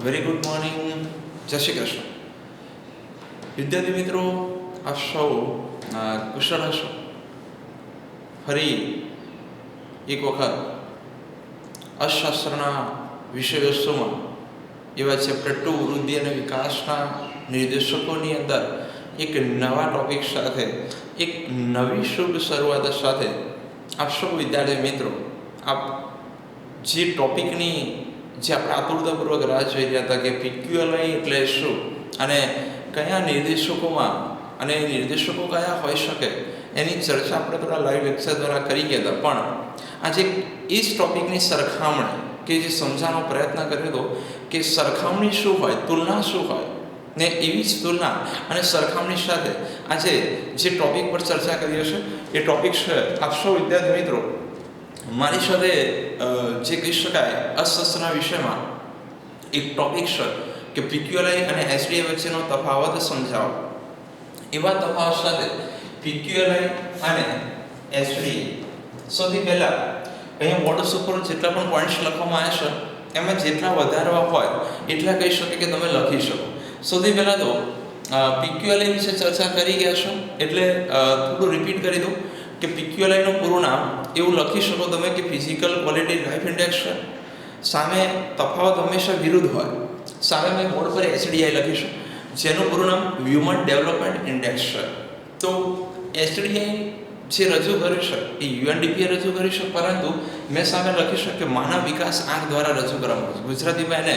Very good morning. જય શ્રી કૃષ્ણ. વિદ્યાર્થી મિત્રો, આપ સૌ કુશળ હશો. ફરી એક વખત અર્થશાસ્ત્રના વિષયવસ્તુમાં એવા ચેપ્ટર 2 વૃદ્ધિ અને વિકાસના નિર્દેશકોની અંદર એક નવા ટોપિક સાથે, એક નવી શુભ શરૂઆત સાથે આપ સૌ વિદ્યાર્થી મિત્રો, આપ જે ટોપિકની જે આપણે આતુરતાપૂર્વક રાહ જોઈ રહ્યા હતા કે PQLI એટલે શું અને કયા નિર્દેશકોમાં અને નિર્દેશકો કયા હોઈ શકે એની ચર્ચા આપણે થોડા લાઈવ લેક્ચર દ્વારા કરી ગયા હતા. પણ આજે એ જ ટોપિકની સરખામણી કે જે સમજાવવાનો પ્રયત્ન કર્યો હતો કે સરખામણી શું હોય, તુલના શું હોય, ને એવી જ તુલના અને સરખામણી સાથે આજે જે ટોપિક પર ચર્ચા કરી હશે એ ટોપિક છે આપ સૌ વિદ્યાર્થી મિત્રો મારી સાથે જે કહી શકાય અર્થશાસ્ત્રના વિષયમાં એક ટોપિક છે કે PQLI અને SDI વચ્ચેનો તફાવત સમજાવો. એવા તફાવત સાથે PQLI અને SDI સૌથી પહેલાં અહીંયા બોર્ડ્સ ઉપર જેટલા પણ પોઈન્ટ્સ લખવામાં આવ્યા છે એમાં જેટલા વધારવા હોય એટલા કહી શકે કે તમે લખી શકો. સૌથી પહેલાં તો PQLI વિશે ચર્ચા કરી ગયા છો એટલે થોડું રિપીટ કરી દઉં કે PQLI નું પૂરું નામ એવું લખી શકો તમે કે ફિઝિકલ ક્વોલિટી લાઈફ ઇન્ડેક્સ છે. સામે તફાવત હંમેશા વિરુદ્ધ હોય. સામે મેં બોર્ડ પર SDI લખીશું જેનું પૂરું નામ હ્યુમન ડેવલપમેન્ટ ઇન્ડેક્સ છે. તો SDI જે રજૂ કર્યું છે એ UNDP એ રજૂ કર્યું છે, પરંતુ મેં સામે લખીશું કે માનવ વિકાસ આંક દ્વારા રજૂ કરવામાં આવે છે. ગુજરાતીમાં એને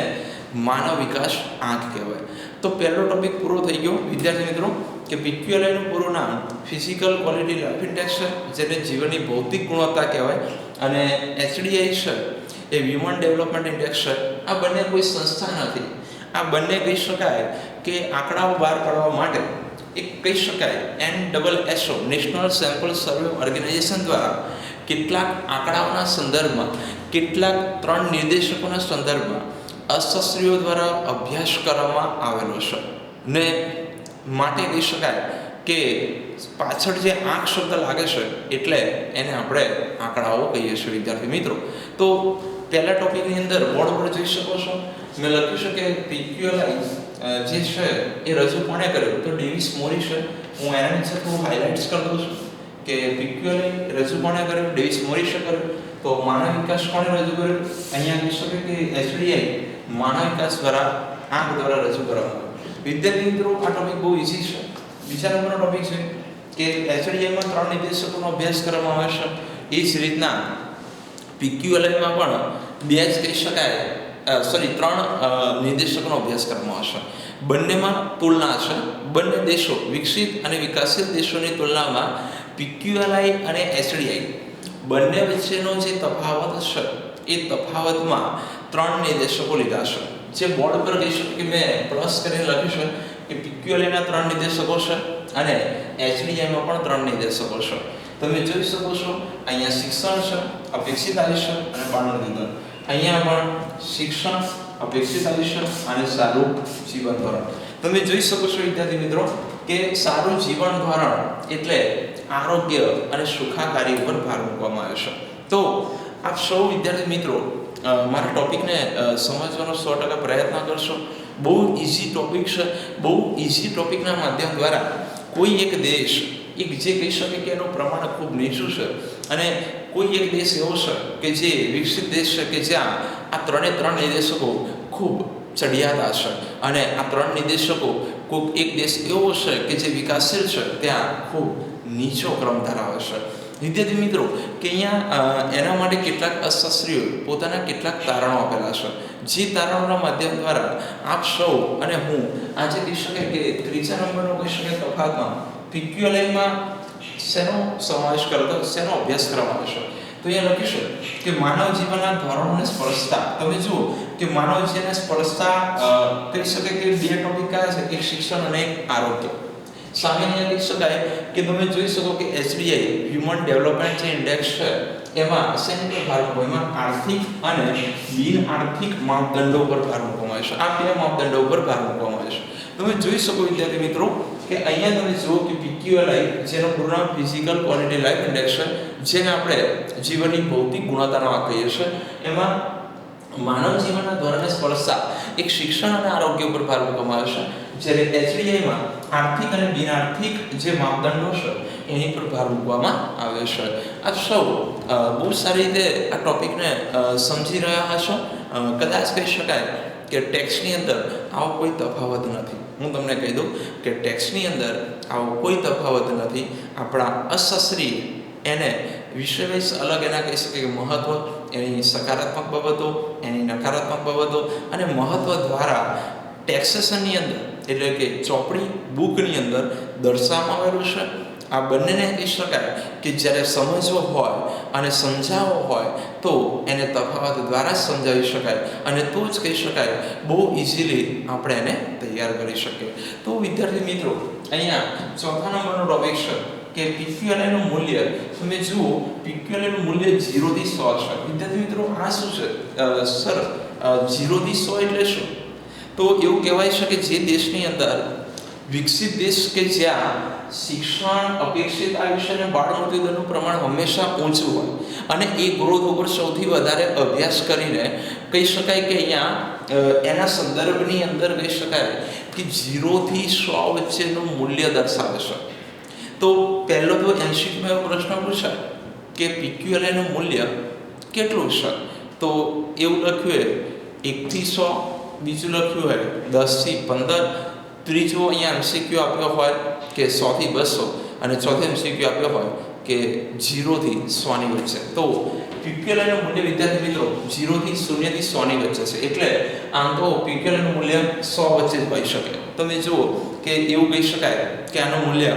માનવ વિકાસ આંક કહેવાય. તો પહેલો ટોપિક પૂરો થઈ ગયો વિદ્યાર્થી મિત્રો કે PQLI નું પૂરું નામ ફિઝિકલ ક્વોલિટી લાઈફ ઇન્ડેક્સ છે, જેને જીવનની ભૌતિક ગુણવત્તા કહેવાય, અને SDI છે એ હ્યુમન ડેવલપમેન્ટ ઇન્ડેક્સ છે. આ બંને કોઈ સંસ્થા નથી. આ બંને કહી શકાય કે આંકડાઓ બહાર પાડવા માટે એક કહી શકાય NSSO નેશનલ સેમ્પલ સર્વે ઓર્ગેનાઇઝેશન દ્વારા કેટલાક આંકડાઓના સંદર્ભમાં, કેટલાક 3 નિર્દેશકોના સંદર્ભમાં અર્થશાસ્ત્રીઓ દ્વારા અભ્યાસ કરવામાં આવેલો છે. ને માટે કહી શકાય કે પાછળ જે આંક શબ્દ લાગે છે એટલે એને આપણે આંકડાઓ કહીએ છીએ વિદ્યાર્થી મિત્રો. તો પહેલા ટોપિકની અંદર બોર્ડ પર જોઈ શકો છો મેં લખ્યું છે કે PQLI જે છે એ રજૂ કોણે કર્યું તો ડેવિસ મોરી છે. હું એના નીચે થોડું હાઇલાઇટ્સ કરી દઉં છું કે PQLI રજૂ કોણે કર્યું, ડેવિસ મોરીસે કર્યું. તો માનવ વિકાસ કોણે રજૂ કર્યું, અહીંયા કહી શકે કે SDI માનવ વિકાસ દ્વારા આંક દ્વારા રજૂ કરવામાં આવ્યું. વિદ્યાર્થી મિત્રો આ ટોપિક બહુ ઇઝી છે. બીજા નંબરનો ટોપિક છે કે SDIમાં 3 નિર્દેશકોનો અભ્યાસ કરવામાં આવે છે. એ જ રીતના PQLIમાં પણ 2 જ કહી શકાય 3 નિર્દેશકોનો અભ્યાસ કરવામાં આવશે. બંનેમાં તુલના છે. બંને દેશો, વિકસિત અને વિકાસશીલ દેશોની તુલનામાં PQLI અને SDI બંને વચ્ચેનો જે તફાવત છે એ તફાવતમાં 3 નિર્દેશકો લીધા છે. જે બોર્ડ પર કહી શકું કે મેં પ્લસ કરીને લખ્યું છે કે PQLIના 3 નિર્દેશકો છે અને SDIમાં પણ 3 નિર્દેશકો છે. તમે જોઈ શકો છો અહીંયા શિક્ષણ છે, અપેક્ષિત આયુષ્ય અને બાળમૃત્યુ દર. અહીંયા પણ શિક્ષણ, અપેક્ષિત આયુષ્ય અને સારું જીવન ધોરણ. તમે જોઈ શકો છો વિદ્યાર્થી મિત્રો કે સારું જીવન ધોરણ એટલે આરોગ્ય અને સુખાકારી ઉપર ભાર મૂકવામાં આવ્યો છે. તો આપ સૌ વિદ્યાર્થી મિત્રો મારા ટોપિકને સમજવાનો 100% પ્રયત્ન કરશો. બહુ ઇઝી ટોપિક છે. બહુ ઇઝી ટોપિકના માધ્યમ દ્વારા કોઈ એક દેશ, એક જે કહી શકે કે એનું પ્રમાણ ખૂબ નીચું છે, અને કોઈ એક દેશ એવો છે કે જે વિકસિત દેશ છે કે જ્યાં આ 3 નિર્દેશકો ખૂબ ચડિયાતા છે, અને આ 3 નિર્દેશકો કોઈ એક દેશ એવો છે કે જે વિકાસશીલ છે ત્યાં ખૂબ નીચો ક્રમ ધરાવે છે. વિદ્યાર્થી મિત્રો કે અહીંયા એના માટે કેટલાક અર્થશાસ્ત્રીઓ પોતાના કેટલાક તારણો આપેલા છે. જે તારણોના માધ્યમ દ્વારા આપ સૌ અને હું આજે કહી શકાય કે 3જા નંબરનો કહી શકાય તફાવતમાં PQLIમાં શેનો સમાવેશ કરતો, શેનો અભ્યાસ કરવામાં આવે છે. તો અહીંયા લખીશું કે માનવ જીવનના ધોરણોને સ્પર્શતા. તમે જુઓ કે માનવ જીવનને સ્પર્શતા કહી શકાય કે 2 ટોપિક કયા છે, એક શિક્ષણ અને એક આરોગ્ય. સામાન્ય કહી શકાય કે તમે જોઈ શકો કે SDI હ્યુમન ડેવલપમેન્ટ જે ઇન્ડેક્સ છે એમાં શેની પર ભાર મૂકવામાં, એમાં આર્થિક અને બિન આર્થિક માપદંડો પર ભાર મૂકવામાં આવે છે. આ 2 માપદંડો પર ભાર મૂકવામાં આવે છે. તમે જોઈ શકો વિદ્યાર્થી મિત્રો કે અહીંયા તમે જુઓ કે PQLI જેનું પૂરું નામ ફિઝિકલ ક્વોલિટી લાઈફ ઇન્ડેક્સ છે, જેને આપણે જીવનની ભૌતિક ગુણવત્તાનો આંક કહીએ છીએ, એમાં માનવ જીવનના ધોરણને સ્પર્શતા એક શિક્ષણ અને આરોગ્ય ઉપર ભાર મૂકવામાં આવે છે, જ્યારે HDIમાં આર્થિક અને બિનઆર્થિક જે માપદંડો છે એની પર ભાર મૂકવામાં આવે છે. આપ સૌ બહુ સારી રીતે આ ટોપિકને સમજી રહ્યા હશો. કદાચ કહી શકાય કે ટેક્સની અંદર આવો કોઈ તફાવત નથી. હું તમને કહી દઉં કે ટેક્સની અંદર આવો કોઈ તફાવત નથી. આપણા અશાસ્ત્રી એને વિષય વાઇઝ અલગ એના કહી શકે કે મહત્ત્વ, એની સકારાત્મક બાબતો, એની નકારાત્મક બાબતો અને મહત્ત્વ દ્વારા ટેક્સેશનની અંદર એટલે કે ચોપડી બુકની અંદર દર્શાવવામાં આવેલું છે. આ બંનેને કહી શકાય કે જ્યારે સમજવો હોય અને સમજાવવો હોય તો એને તફાવત દ્વારા જ સમજાવી શકાય અને તો જ કહી શકાય બહુ ઇઝીલી આપણે એને તૈયાર કરી શકીએ. તો વિદ્યાર્થી મિત્રો, અહીંયા ચોથા નંબરનો ટોપિક છે કે PQLIનું મૂલ્ય. તમે જુઓ, PQLIનું મૂલ્ય 0 થી 100 છે. વિદ્યાર્થી મિત્રો, આ શું છે સર? 0 થી 100 એટલે શું? તો એવું કહેવાય છે કે જે દેશની અંદર વિકસિત દેશ કે જ્યાં શિક્ષણ, અપેક્ષિત આયુષ્ય અને બાળ મૃત્યુદરનું પ્રમાણ હંમેશા ઊંચું હોય અને એ ગ્રોથ ઉપર સૌથી વધારે અભ્યાસ કરીને કહી શકાય કે અહીંયા એના સંદર્ભની અંદર કહી શકાય કે 0 થી 100 વચ્ચેનું મૂલ્ય દર્શાવે છે. તો પહેલો તો MCQમાં એવો પ્રશ્ન પૂછાય કે PQLIનું મૂલ્ય કેટલું છે? તો એવું લખ્યું હોય 1 થી 100, બીજું લખ્યું હોય 10 થી 15, ત્રીજો અહીંયા MCQ આપ્યો હોય કે 100 થી 200 અને ચોથો MCQ આપ્યો હોય કે 0 થી 100 ની વચ્ચે. તો PQLIનું મૂલ્ય વિદ્યાર્થી મિત્રો 0 થી 0 થી 100 ની વચ્ચે છે. એટલે આમ તો PQLIનું મૂલ્ય 100 વચ્ચે જ હોઈ શકે. તમે જુઓ કે એવું કહી શકાય કે આનું મૂલ્ય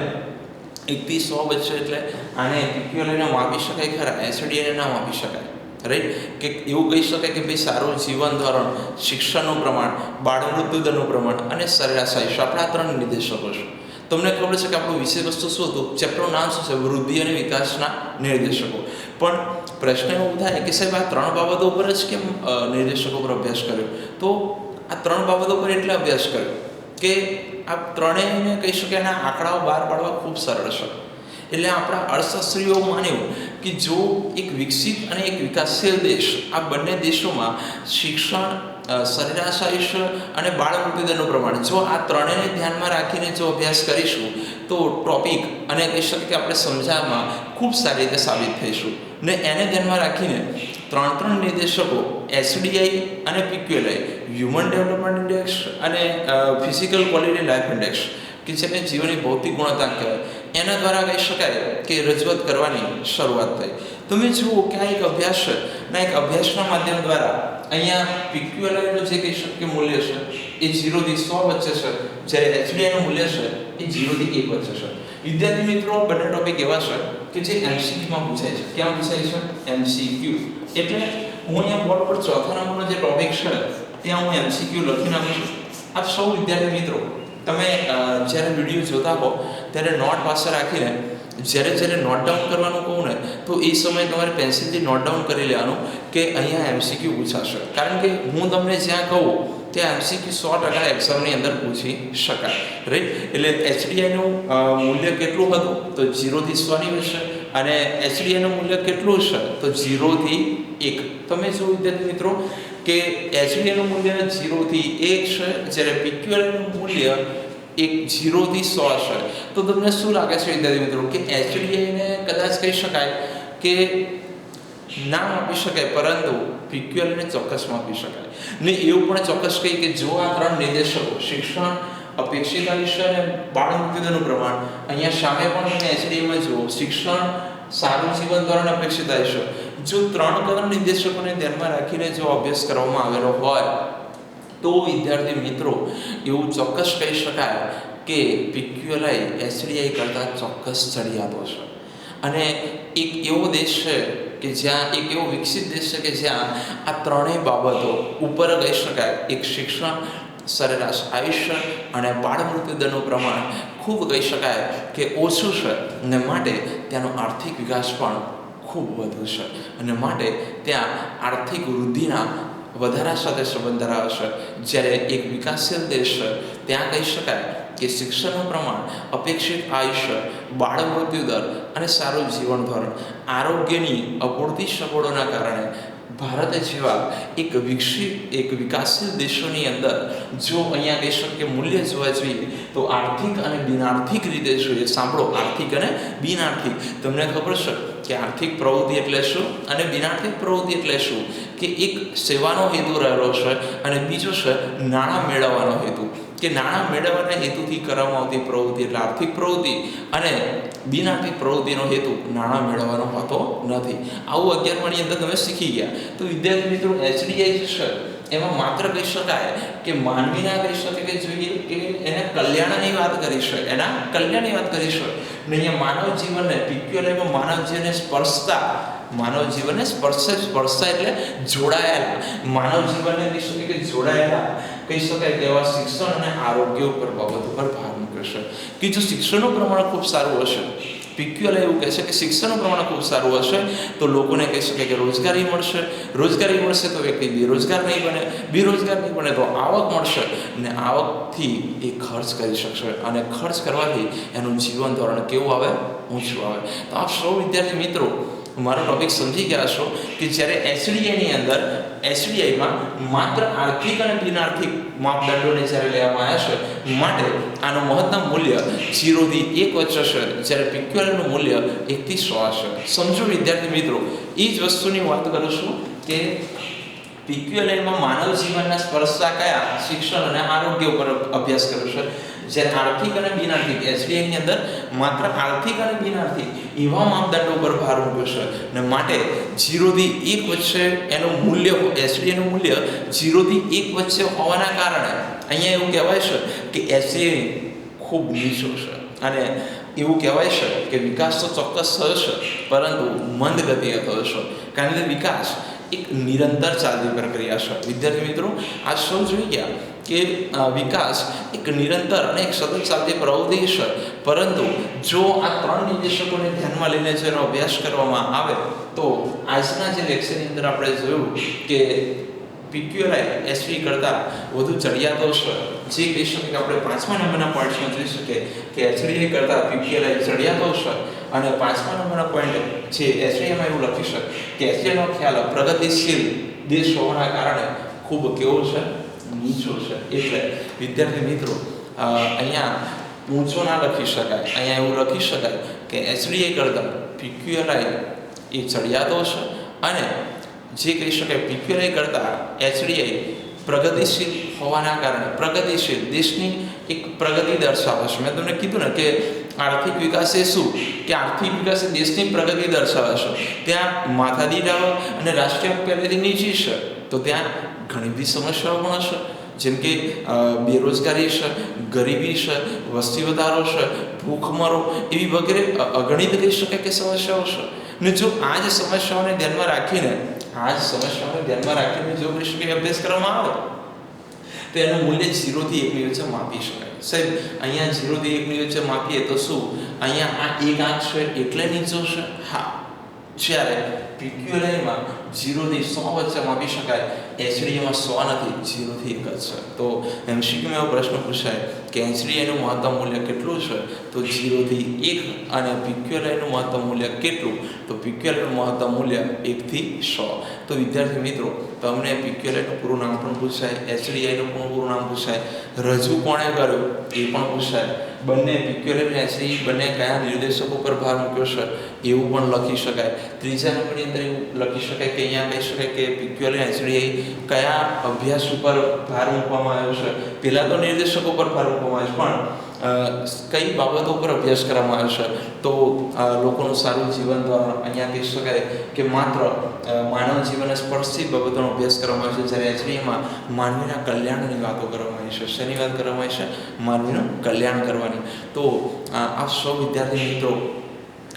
1 થી 100 વચ્ચે એટલે આને PQLIને માપી શકાય ખરા, HDIને ના માપી શકાય. રાઈટ? કે એવું કહી શકાય કે ભાઈ સારું જીવન ધોરણ, શિક્ષણનું પ્રમાણ, બાળ મૃત્યુદરનું પ્રમાણ અને સરેરાશ આયુષ્ય, આપણા 3 નિર્દેશકો છે. તમને ખબર છે કે આપણું વિષય વસ્તુ શું હતું? ચેપ્ટરનું નામ શું છે? વૃદ્ધિ અને વિકાસના નિર્દેશકો. પણ પ્રશ્ન એવો થાય કે સાહેબ આ 3 બાબતો ઉપર જ કેમ નિર્દેશકો પર અભ્યાસ કર્યો? તો આ 3 બાબતો પર એટલે અભ્યાસ કર્યો કે આ ત્રણેયને કહી શકાય એના આંકડાઓ બહાર પાડવા ખૂબ સરળ છે. એટલે આપણા અર્થશાસ્ત્રીઓ માન્યું કે જો એક વિકસિત અને એક વિકાસશીલ દેશ, આ બંને દેશોમાં શિક્ષણ, સરેરાશ આયુષ્ય અને બાળ મૃત્યુદરનું પ્રમાણ, જો આ ત્રણેયને ધ્યાનમાં રાખીને જો અભ્યાસ કરીશું તો ટોપિક અને કહી શકીએ કે આપણે સમજાવવામાં ખૂબ સારી રીતે સાબિત થઈશું. ને એને ધ્યાનમાં રાખીને 3 નિર્દેશકો HDI અને PQLI, હ્યુમન ડેવલપમેન્ટ ઇન્ડેક્સ અને ફિઝિકલ ક્વોલિટી લાઈફ ઇન્ડેક્સ, કે જેને જીવનની ભૌતિક ગુણવત્તા કહેવાય, એના દ્વારા કહી શકાય કે રજૂઆત કરવાની શરૂઆત થઈ. તમે જુઓ કે આ એક અભ્યાસ છે ના એક અભ્યાસના માધ્યમ દ્વારા અહીંયા PQLIનું જે કહી શકીએ મૂલ્ય છે એ 0 થી 100 વચ્ચે છે, જ્યારે HDIનું મૂલ્ય છે એ 0 થી 1 વચ્ચે છે. વિદ્યાર્થી મિત્રો, બંને ટોપિક એવા છે કે જે MCQમાં પૂછાય છે. ક્યાં પૂછાય છે? MCQ. એટલે હું અહીંયા બોર્ડ પર ચોથા નંબરનો જે ટોપિક છે ત્યાં હું MCQ લખી નાખું છું. આપ સૌ વિદ્યાર્થી મિત્રો, તમે જ્યારે વિડીયો જોતા હો ત્યારે નોટ પાસે રાખીને જ્યારે નોટ ડાઉન કરવાનું કહું ને તો એ સમયે તમારે પેન્સિલથી નોટ ડાઉન કરી લેવાનું કે અહીંયા MCQ પૂછાશે. કારણ કે હું તમને જ્યાં કહું ત્યાં MCQ 100% એક્ઝામની અંદર પૂછી શકાય. રાઈટ? એટલે HDIનું મૂલ્ય કેટલું હતું? તો 0 થી 100 ની વચ્ચે. અને HDIનું મૂલ્ય કેટલું છે? તો 0 થી 1. તમે જો વિદ્યાર્થી મિત્રો કે HDIનું મૂલ્ય 0 થી 1 છે, જ્યારે PQLIનું મૂલ્ય 0 થી 100 છે. તો તમને શું લાગે છે વિદ્યાર્થી મિત્રો કે HDIને કદાચ કહી શકાય કે ના માપી શકાય, પરંતુ PQLIને ચોક્કસ માપી શકાય. ને એવું પણ ચોક્કસ કહી કે જો આ 3 નિર્દેશકો શિક્ષણ, અપેક્ષિત આયુષ્ય અને બાળ મૃત્યુદરનું પ્રમાણ, અહીંયા સામે પણ તમે HDIમાં જુઓ શિક્ષણ, સારું જીવન ધોરણ, અપેક્ષિત આયુષ્ય, જો 3 નિર્દેશકોને ધ્યાનમાં રાખીને જો અભ્યાસ કરવામાં આવેલો હોય તો વિદ્યાર્થી મિત્રો એવું ચોક્કસ કહી શકાય કે PQLI HDI કરતાં ચોક્કસ ચડિયાતો છે. અને એક એવો દેશ છે કે જ્યાં, એક એવો વિકસિત દેશ છે કે જ્યાં આ 3 બાબતો ઉપર કહી શકાય, એક શિક્ષણ, સરેરાશ આયુષ્ય અને બાળ મૃત્યુદરનું પ્રમાણ ખૂબ કહી શકાય કે ઓછું છે, અને માટે ત્યાંનો આર્થિક વિકાસ પણ ખૂબ વધુ છે, અને માટે ત્યાં આર્થિક વૃદ્ધિના વધારા સાથે સંબંધ ધરાવે છે. જ્યારે એક વિકાસશીલ દેશ છે ત્યાં કહી શકાય કે શિક્ષણનું પ્રમાણ, અપેક્ષિત આયુષ્ય, બાળ મૃત્યુદર અને સારું જીવન ધોરણ, આરોગ્યની અપૂરતી સગવડોના કારણે ભારત જેવા એક વિકાસશીલ દેશોની અંદર જો અહીંયા કહી શકીએ કે મૂલ્ય જોવા જોઈએ તો આર્થિક અને બિનઆર્થિક રીતે જોઈએ. સાંભળો, આર્થિક અને બિનઆર્થિક. તમને ખબર છે કે આર્થિક પ્રવૃત્તિ એટલે શું અને બિનઆર્થિક પ્રવૃત્તિ એટલે શું? કે એક સેવાનો હેતુ રહેલો છે અને બીજો છે નાણાં મેળવવાનો હેતુ. કે નાણાં મેળવવાના હેતુથી કરવામાં આવતી પ્રવૃત્તિ એટલે આર્થિક પ્રવૃત્તિ અને બિનઆર્થિક પ્રવૃત્તિનો હેતુ નાણાં મેળવવાનો હોતો નથી. આવું 11માની અંદર તમે શીખી ગયા. તો વિદ્યાર્થી મિત્રો, એચડીઆઈ છે એમાં માત્ર કહી શકાય કે માનવીના કહી શકે કે જોઈએ કે એના કલ્યાણની વાત કરી છે, એના કલ્યાણની વાત કરી છે. ને અહીંયા માનવ જીવનને પીક્યુએલઆઈમાં માનવ જીવનને સ્પર્શતા, માનવ જીવનને સ્પર્શતા એટલે જોડાયેલા, માનવ જીવનને કહી શકે કે જોડાયેલા કહી શકાય કે એવા શિક્ષણ અને આરોગ્ય ઉપર બાબત ઉપર ભાર મૂક્યો છે. કે જો શિક્ષણનું પ્રમાણ ખૂબ સારું હશે, પીક્યુએલઆઈ એવું કહે છે કે શિક્ષણનું પ્રમાણ ખૂબ સારું હશે તો લોકોને કહી શકે કે રોજગારી મળશે, રોજગારી મળશે તો વ્યક્તિ બેરોજગાર નહીં બને, બેરોજગાર નહીં બને તો આવક મળશે અને આવકથી એ ખર્ચ કરી શકશે અને ખર્ચ કરવાથી એનું જીવન ધોરણ કેવું આવે? ઊંચું આવે. તો આપ સૌ વિદ્યાર્થી મિત્રો મારો ટોપિક સમજી ગયા છો કે જ્યારે એચડીઆઈની અંદર એચડીઆઈમાં માત્ર આર્થિક અને બિનઆર્થિક માપદંડોને જ્યારે લેવામાં આવ્યા છે માટે આનું મહત્તમ મૂલ્ય 0 થી 1 વચ્ચે છે, જ્યારે પીક્યુએલઆઈનું મૂલ્ય 1 થી 100 છે. સમજો વિદ્યાર્થી મિત્રો, એ જ વસ્તુની વાત કરું છું કે પીક્યુએલઆઈમાં માનવ જીવનના સ્પર્શતા કયા શિક્ષણ અને આરોગ્ય ઉપર અભ્યાસ કર્યો છે, જ્યારે આર્થિક અને બિનઆર્થિક એચડીઆઈની અંદર માત્ર આર્થિક અને બિનઆર્થિક એવા માપદંડો પર ભાર મૂક્યો છે અને માટે 0 થી 1 વચ્ચે એનું મૂલ્ય, એચડીઆઈનું મૂલ્ય 0 થી 1 વચ્ચે હોવાના કારણે અહીંયા એવું કહેવાય છે કે એચડીઆઈ ખૂબ નીચો છે અને એવું કહેવાય છે કે વિકાસ તો ચોક્કસ થયો છે પરંતુ મંદ ગતિએ થયો છે, કારણ કે વિકાસ એક નિરંતર ચાલતી પ્રક્રિયા છે. વિદ્યાર્થી મિત્રો, આ સૌ જોઈ ગયા કે વિકાસ એક નિરંતર અને એક સતત ચાલતી પ્રવૃત્તિ છે, પરંતુ જો આ 3 નિર્દેશકોને ધ્યાનમાં લઈને જેનો અભ્યાસ કરવામાં આવે તો આજના જે લેક્ચરની અંદર આપણે જોયું કે પીક્યુએલઆઈ એચડી કરતાં વધુ ચડિયાતો છે. જે કહી શકીએ કે આપણે 5મા નંબરના પોઈન્ટમાં જોઈ શકીએ કે એચડીઆઈ કરતાં પીક્યુએલઆઈ ચડિયાતો છે અને 5મા નંબરના પોઈન્ટ જે એચડીઆઈમાં એવું લખી છે કે એચડીઆઈનો ખ્યાલ પ્રગતિશીલ દેશ હોવાના કારણે ખૂબ કેવો છે? નીચો છે. એટલે વિદ્યાર્થી મિત્રો અહીંયા ઊંચો ના લખી શકાય, અહીંયા એવું લખી શકાય કે એચડીઆઈ કરતાં પીક્યુએલઆઈ એ ચડિયાતો છે અને જે કહી શકાય પીક્યુએલઆઈ કરતાં એચડીઆઈ પ્રગતિશીલ હોવાના કારણે પ્રગતિશીલ દેશની એક પ્રગતિ દર્શાવે છે. મેં તમને કીધું ને કે આર્થિક વિકાસ એ શું? કે આર્થિક વિકાસ એ દેશની પ્રગતિ દર્શાવે છે. ત્યાં માથાદીઠ આવક અને રાષ્ટ્રીય આવક પહેલેથી નીચી છે તો ત્યાં ઘણી બધી સમસ્યાઓ પણ હશે, જેમ કે બેરોજગારી છે, ગરીબી છે, વસ્તી વધારો છે, ભૂખમરો, એવી વગેરે અગણિત કહી શકાય કે સમસ્યાઓ છે. ને જો આ જ સમસ્યાઓને ધ્યાનમાં રાખીને જો કહી શકાય અભ્યાસ કરવામાં આવે તો એનું મૂલ્ય 0 થી 1 ની વચ્ચે માપી શકાય. સાહેબ, અહીંયા 0 થી 1 ની વચ્ચે માપીએ તો શું અહીંયા આ એક આંક છે એટલે નીચો છે? હા. જ્યારે પીક્યુએલઆઈમાં 0 થી 100 વચ્ચે માપી શકાય, એચડીઆઈમાં 100 નથી, 0 થી 1 જ છે. તો એમસીક્યુમાં એવો પ્રશ્ન પૂછાય કે એચડીઆઈનું મહત્તમ મૂલ્ય કેટલું છે? તો 0 થી 1. અને પીક્યુએલઆઈનું મહત્તમ મૂલ્ય કેટલું? તો પીક્યુએલઆઈનું મહત્તમ મૂલ્ય 1 થી 100. તો વિદ્યાર્થી મિત્રો, તમને પીક્યુએલઆઈનું પૂરું નામ પણ પૂછાય, એચડીઆઈનું પણ પૂરું નામ પૂછાય, રજૂ કોણે કર્યું એ પણ પૂછાય, બંને પીક્યુએલઆઈ અને એચડીઆઈ બંને કયા નિર્દેશકો પર ભાર મૂક્યો છે એવું પણ લખી શકાય. 3જા નંબરની અંદર એવું લખી શકાય કે અહીંયા કહી શકાય કે પીક્યુએલઆઈ અને એચડીઆઈ કયા અભ્યાસ ઉપર ભાર મૂકવામાં આવ્યો છે. પહેલાં તો નિર્દેશકો પર ભાર મૂકવામાં આવ્યો પણ કઈ બાબતો પર અભ્યાસ કરવામાં આવ્યો છે? તો લોકોનું સારું જીવન ધોરણ, અહીંયા કહી શકાય કે માત્ર માનવ જીવનને સ્પર્શતી બાબતોનો અભ્યાસ કરવામાં આવ્યો છે, જ્યારે એચડીઆઈમાં માનવીના કલ્યાણની વાતો કરવામાં આવી છે. શેની વાત કરવામાં આવી છે? માનવીનું કલ્યાણ કરવાની. તો આ સૌ વિદ્યાર્થી મિત્રો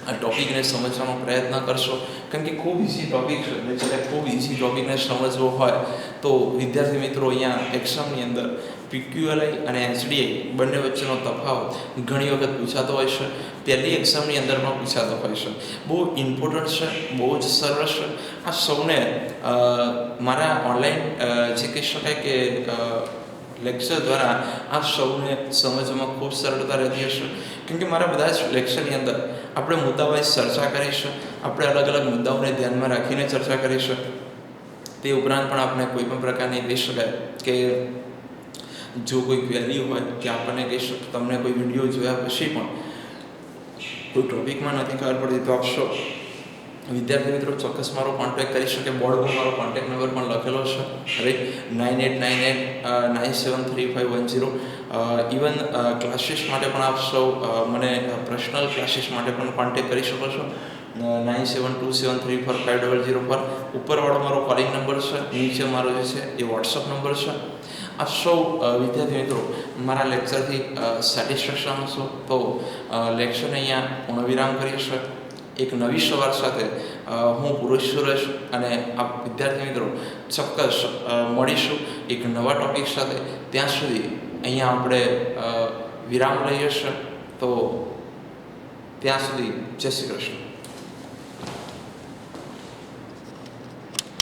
આ ટોપિકને સમજવાનો પ્રયત્ન કરશો, કારણ કે ખૂબ ઇઝી ટોપિક છે અને જ્યારે ખૂબ ઇઝી ટોપિકને સમજવો હોય તો વિદ્યાર્થી મિત્રો અહીંયા એક્ઝામની અંદર પીક્યુએલઆઈ અને એચડીઆઈ બંને વચ્ચેનો તફાવત ઘણી વખત પૂછાતો હોય છે. પહેલી એક્ઝામની અંદર પણ પૂછાતો હોય છે. બહુ ઇમ્પોર્ટન્ટ છે, બહુ જ સરળ છે. આ સૌને મારા ઓનલાઈન જે કહી શકાય કે લેક્ચર દ્વારા આપ સૌને સમજવામાં ખૂબ સરળતા રહેતી હશે, કેમ કે મારા બધા જ લેક્ચરની અંદર આપણે મુદ્દાવાઇઝ ચર્ચા કરીશું, આપણે અલગ અલગ મુદ્દાઓને ધ્યાનમાં રાખીને ચર્ચા કરીશું. તે ઉપરાંત પણ આપણે કોઈ પણ પ્રકારની કહી શકાય કે જો કોઈ ક્વેરી હોય કે આપણને કહી શકે તમને કોઈ વિડીયો જોયા પછી પણ કોઈ ટોપિકમાં નથી ખબર પડતી તો આપશો વિદ્યાર્થી મિત્રો ચોક્કસ મારો કોન્ટેક્ટ કરી શકે. બોર્ડ પર મારો કોન્ટેક્ટ નંબર પણ લખેલો છે, રાઈટ, 9898973510. ઇવન ક્લાસીસ માટે પણ આપ સૌ મને પર્સનલ ક્લાસીસ માટે પણ કોન્ટેક્ટ કરી શકો છો 9727345000 પર. ઉપરવાળો મારો કોલિંગ નંબર છે, નીચે મારો જે છે એ વોટ્સઅપ નંબર છે. આપ સૌ વિદ્યાર્થી મિત્રો મારા લેક્ચરથી સેટિસ્ફેક્શન હશો તો લેક્ચરને અહીંયા પૂર્ણવિરામ કરીએ છીએ. એક નવી સવાર સાથે હું પુરુષ સુરેશ અને આપ વિદ્યાર્થી મિત્રો ચોક્કસ મળીશું એક નવા ટૉપિક સાથે. ત્યાં સુધી અહીંયા આપણે વિરામ લઈએ છીએ. તો ત્યાં સુધી જય શ્રી કૃષ્ણ.